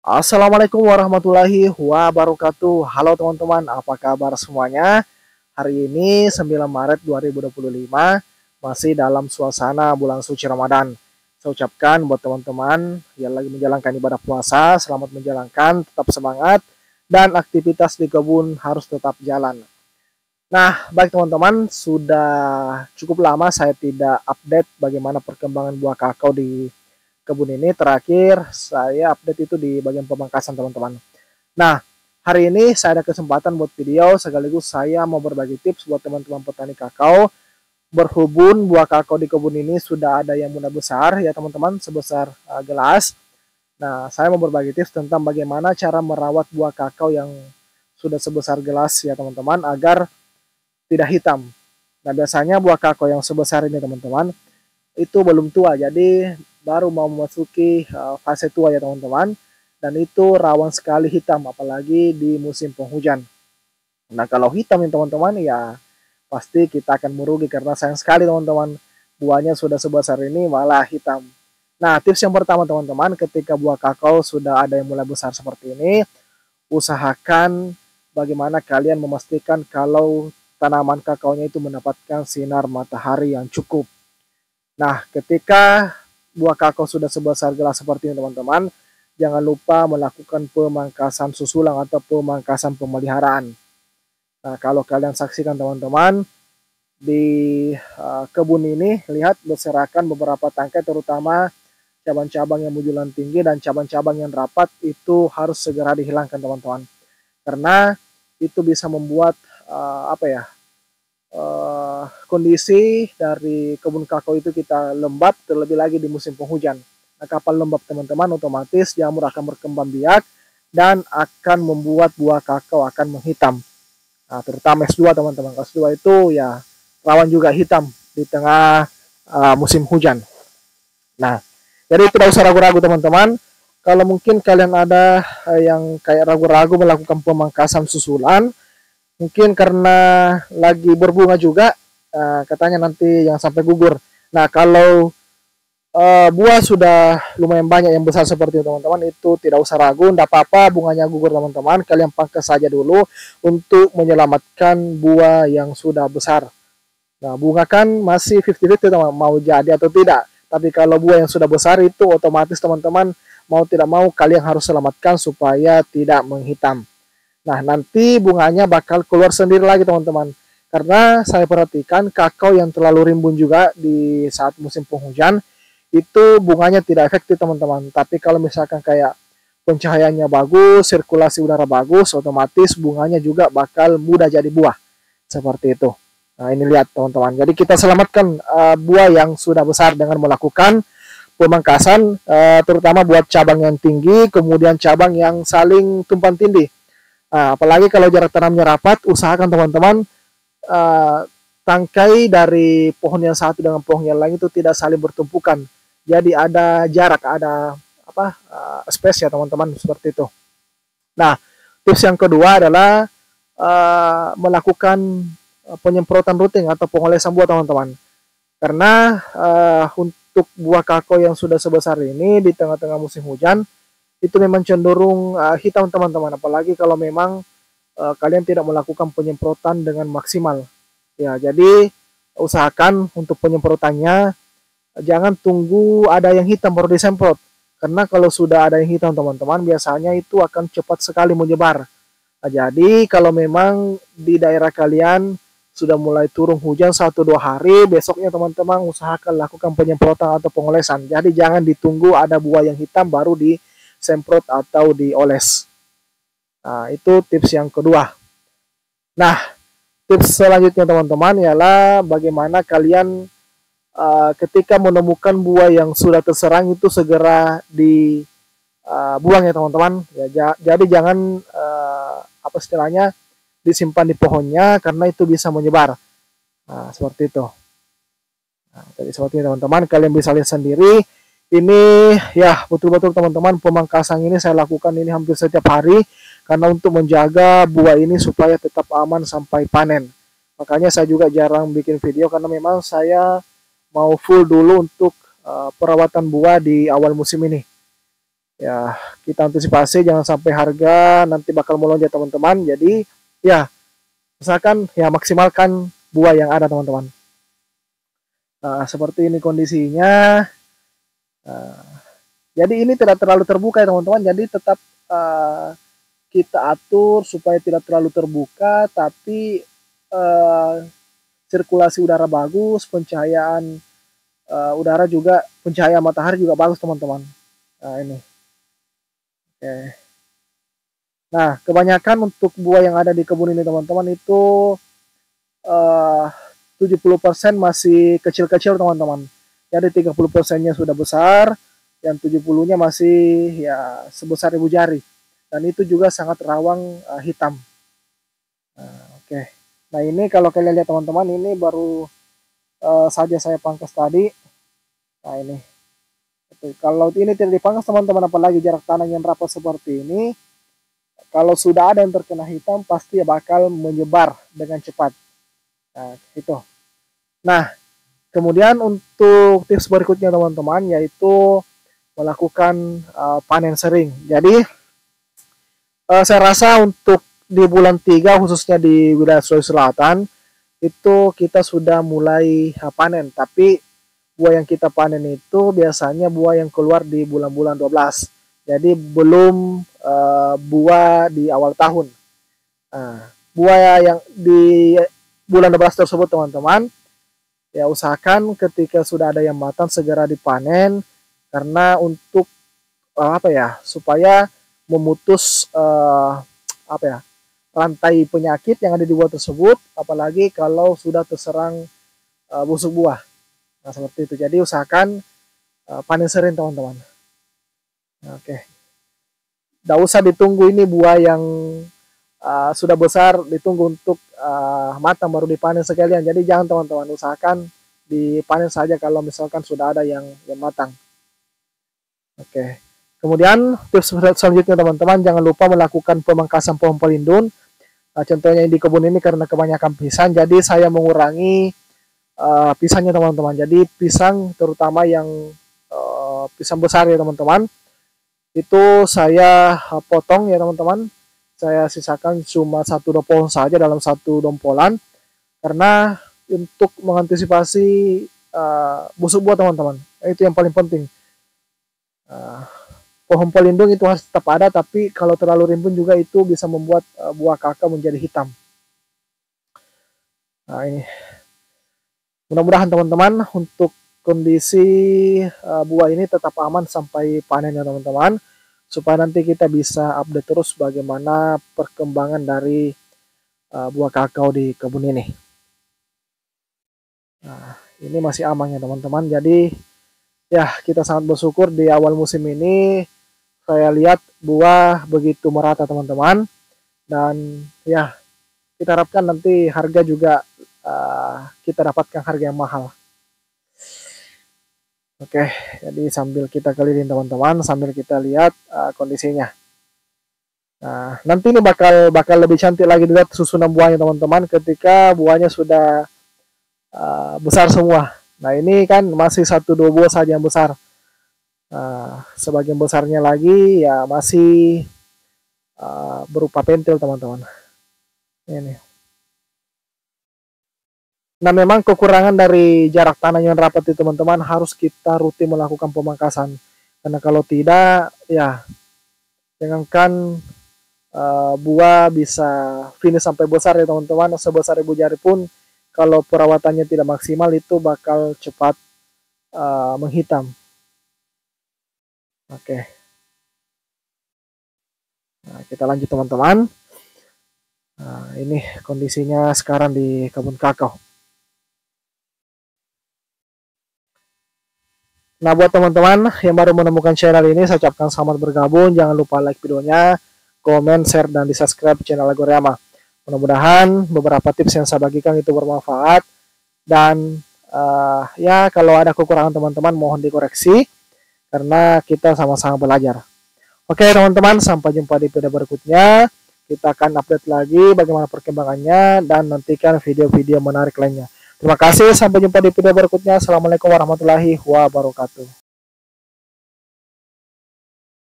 Assalamualaikum warahmatullahi wabarakatuh. Halo teman-teman, apa kabar semuanya? Hari ini 9 Maret 2025 masih dalam suasana bulan suci Ramadan. Saya ucapkan buat teman-teman yang lagi menjalankan ibadah puasa, selamat menjalankan, tetap semangat, dan aktivitas di kebun harus tetap jalan. Nah, baik teman-teman, sudah cukup lama saya tidak update bagaimana perkembangan buah kakao di kebun ini. Terakhir saya update itu di bagian pemangkasan teman-teman. Nah, hari ini saya ada kesempatan buat video sekaligus saya mau berbagi tips buat teman-teman petani kakao. Berhubung buah kakao di kebun ini sudah ada yang mulai besar ya teman-teman, sebesar gelas. Nah, saya mau berbagi tips tentang bagaimana cara merawat buah kakao yang sudah sebesar gelas ya teman-teman agar tidak hitam. Nah, biasanya buah kakao yang sebesar ini teman-teman itu belum tua, jadi baru mau memasuki fase tua ya teman-teman, dan itu rawan sekali hitam apalagi di musim penghujan. Nah, kalau hitam ya teman-teman, ya pasti kita akan merugi karena sayang sekali teman-teman, buahnya sudah sebesar ini malah hitam. Nah, tips yang pertama teman-teman, ketika buah kakao sudah ada yang mulai besar seperti ini, usahakan bagaimana kalian memastikan kalau tanaman kakaonya itu mendapatkan sinar matahari yang cukup. Nah, ketika buah kakao sudah sebesar gelas seperti ini teman-teman, jangan lupa melakukan pemangkasan susulan atau pemangkasan pemeliharaan. Nah, kalau kalian saksikan teman-teman, di kebun ini lihat berserakan beberapa tangkai, terutama cabang-cabang yang menjulang tinggi dan cabang-cabang yang rapat itu harus segera dihilangkan teman-teman. Karena itu bisa membuat kondisi dari kebun kakao itu kita lembab, terlebih lagi di musim penghujan. Nah, kapan lembab teman-teman, otomatis jamur akan berkembang biak dan akan membuat buah kakao akan menghitam. Nah, terutama S2 teman-teman. S2 itu ya rawan juga hitam di tengah musim hujan. Nah, jadi tidak usah ragu-ragu teman-teman. Kalau mungkin kalian ada yang kayak ragu-ragu melakukan pemangkasan susulan, mungkin karena lagi berbunga juga, katanya nanti yang sampai gugur. Nah, kalau buah sudah lumayan banyak yang besar seperti itu teman-teman, itu tidak usah ragu, tidak apa-apa bunganya gugur teman-teman, kalian pangkas saja dulu untuk menyelamatkan buah yang sudah besar. Nah, bunga kan masih 50-50 teman, mau jadi atau tidak. Tapi kalau buah yang sudah besar itu otomatis teman-teman mau tidak mau kalian harus selamatkan supaya tidak menghitam. Nah, nanti bunganya bakal keluar sendiri lagi teman-teman. Karena saya perhatikan kakao yang terlalu rimbun juga di saat musim penghujan, itu bunganya tidak efektif teman-teman. Tapi kalau misalkan kayak pencahayaannya bagus, sirkulasi udara bagus, otomatis bunganya juga bakal mudah jadi buah. Seperti itu. Nah, ini lihat teman-teman. Jadi kita selamatkan buah yang sudah besar dengan melakukan pemangkasan, terutama buat cabang yang tinggi, kemudian cabang yang saling tumpang tindih. Nah, apalagi kalau jarak tanamnya rapat, usahakan teman-teman tangkai dari pohon yang satu dengan pohon yang lain itu tidak saling bertumpukan. Jadi ada jarak, ada space ya teman-teman, seperti itu. Nah, tips yang kedua adalah melakukan penyemprotan rutin atau pengolesan buah teman-teman. Karena untuk buah kakao yang sudah sebesar ini di tengah-tengah musim hujan itu memang cenderung hitam teman-teman, apalagi kalau memang kalian tidak melakukan penyemprotan dengan maksimal. Ya, jadi usahakan untuk penyemprotannya jangan tunggu ada yang hitam baru disemprot. Karena kalau sudah ada yang hitam teman-teman, biasanya itu akan cepat sekali menyebar. Nah, jadi kalau memang di daerah kalian sudah mulai turun hujan 1-2 hari, besoknya teman-teman usahakan lakukan penyemprotan atau pengolesan. Jadi jangan ditunggu ada buah yang hitam baru disemprot atau dioles. Nah, itu tips yang kedua. Nah, tips selanjutnya teman-teman ialah bagaimana kalian ketika menemukan buah yang sudah terserang itu segera dibuang ya teman-teman. Ya, jadi jangan apa istilahnya disimpan di pohonnya karena itu bisa menyebar. Nah, seperti itu. Nah, jadi seperti ini teman-teman, kalian bisa lihat sendiri. Ini ya betul-betul teman-teman, pemangkasan ini saya lakukan ini hampir setiap hari karena untuk menjaga buah ini supaya tetap aman sampai panen. Makanya saya juga jarang bikin video karena memang saya mau full dulu untuk perawatan buah di awal musim ini. Ya, kita antisipasi jangan sampai harga nanti bakal melonjak teman-teman. Jadi ya, misalkan ya maksimalkan buah yang ada teman-teman. Nah, seperti ini kondisinya. Nah, jadi ini tidak terlalu terbuka ya teman-teman. Jadi tetap kita atur supaya tidak terlalu terbuka, tapi sirkulasi udara bagus, pencahayaan udara juga, pencahayaan matahari juga bagus teman-teman. Nah ini. Oke. Nah, kebanyakan untuk buah yang ada di kebun ini teman-teman itu 70% masih kecil-kecil teman-teman. Jadi 30%-nya sudah besar, yang 70-nya masih ya sebesar ibu jari. Dan itu juga sangat rawan hitam. Nah, oke. Nah, ini kalau kalian lihat teman-teman, ini baru saja saya pangkas tadi. Nah, ini. Kalau ini tidak dipangkas teman-teman, apalagi jarak tanam yang rapat seperti ini, kalau sudah ada yang terkena hitam, pasti bakal menyebar dengan cepat. Nah, itu. Nah, kemudian untuk tips berikutnya teman-teman, yaitu melakukan panen sering. Jadi, saya rasa untuk di bulan 3, khususnya di wilayah Sulawesi Selatan, itu kita sudah mulai panen. Tapi, buah yang kita panen itu biasanya buah yang keluar di bulan-bulan 12. Jadi belum buah di awal tahun. Nah, buah yang di bulan 12 tersebut teman-teman, ya usahakan ketika sudah ada yang matang segera dipanen, karena untuk supaya memutus rantai penyakit yang ada di buah tersebut, apalagi kalau sudah terserang busuk buah. Nah, seperti itu. Jadi usahakan panen sering teman-teman. Oke. Tidak usah ditunggu ini buah yang sudah besar, ditunggu untuk matang baru dipanen sekalian. Jadi jangan teman-teman, usahakan dipanen saja kalau misalkan sudah ada yang matang. Oke. Kemudian tips selanjutnya teman-teman, jangan lupa melakukan pemangkasan pohon pelindung. Nah, contohnya di kebun ini karena kebanyakan pisang, jadi saya mengurangi pisangnya teman-teman. Jadi pisang terutama yang pisang besar ya teman-teman, itu saya potong ya teman-teman. Saya sisakan cuma 1-2 pohon saja dalam satu dompolan, karena untuk mengantisipasi busuk buah teman-teman, itu yang paling penting. Pohon pelindung itu harus tetap ada, tapi kalau terlalu rimbun juga itu bisa membuat buah kakao menjadi hitam. Nah, ini mudah-mudahan teman-teman untuk kondisi buah ini tetap aman sampai panen ya teman-teman, supaya nanti kita bisa update terus bagaimana perkembangan dari buah kakao di kebun ini. Nah, ini masih aman ya teman-teman. Jadi ya kita sangat bersyukur di awal musim ini saya lihat buah begitu merata teman-teman, dan ya kita harapkan nanti harga juga kita dapatkan harga yang mahal. Oke, jadi sambil kita keliling teman-teman, sambil kita lihat kondisinya. Nah, nanti ini bakal lebih cantik lagi dilihat susunan buahnya teman-teman ketika buahnya sudah besar semua. Nah, ini kan masih 1-2 buah saja yang besar. Nah, sebagian besarnya lagi ya masih berupa pentil teman-teman. Ini. Nah, memang kekurangan dari jarak tanam yang rapat itu teman-teman, harus kita rutin melakukan pemangkasan. Karena kalau tidak, ya jangankan buah bisa finish sampai besar ya teman-teman, sebesar ibu jari pun kalau perawatannya tidak maksimal itu bakal cepat menghitam. Oke. Nah, kita lanjut teman-teman. Nah, ini kondisinya sekarang di kebun kakao. Nah, buat teman-teman yang baru menemukan channel ini, saya ucapkan selamat bergabung. Jangan lupa like videonya, komen, share, dan di subscribe channel Agoriama. Mudah-mudahan beberapa tips yang saya bagikan itu bermanfaat. Dan ya kalau ada kekurangan teman-teman mohon dikoreksi, karena kita sama-sama belajar. Oke teman-teman, sampai jumpa di video berikutnya. Kita akan update lagi bagaimana perkembangannya, dan nantikan video-video menarik lainnya. Terima kasih, sampai jumpa di video berikutnya. Assalamualaikum warahmatullahi wabarakatuh.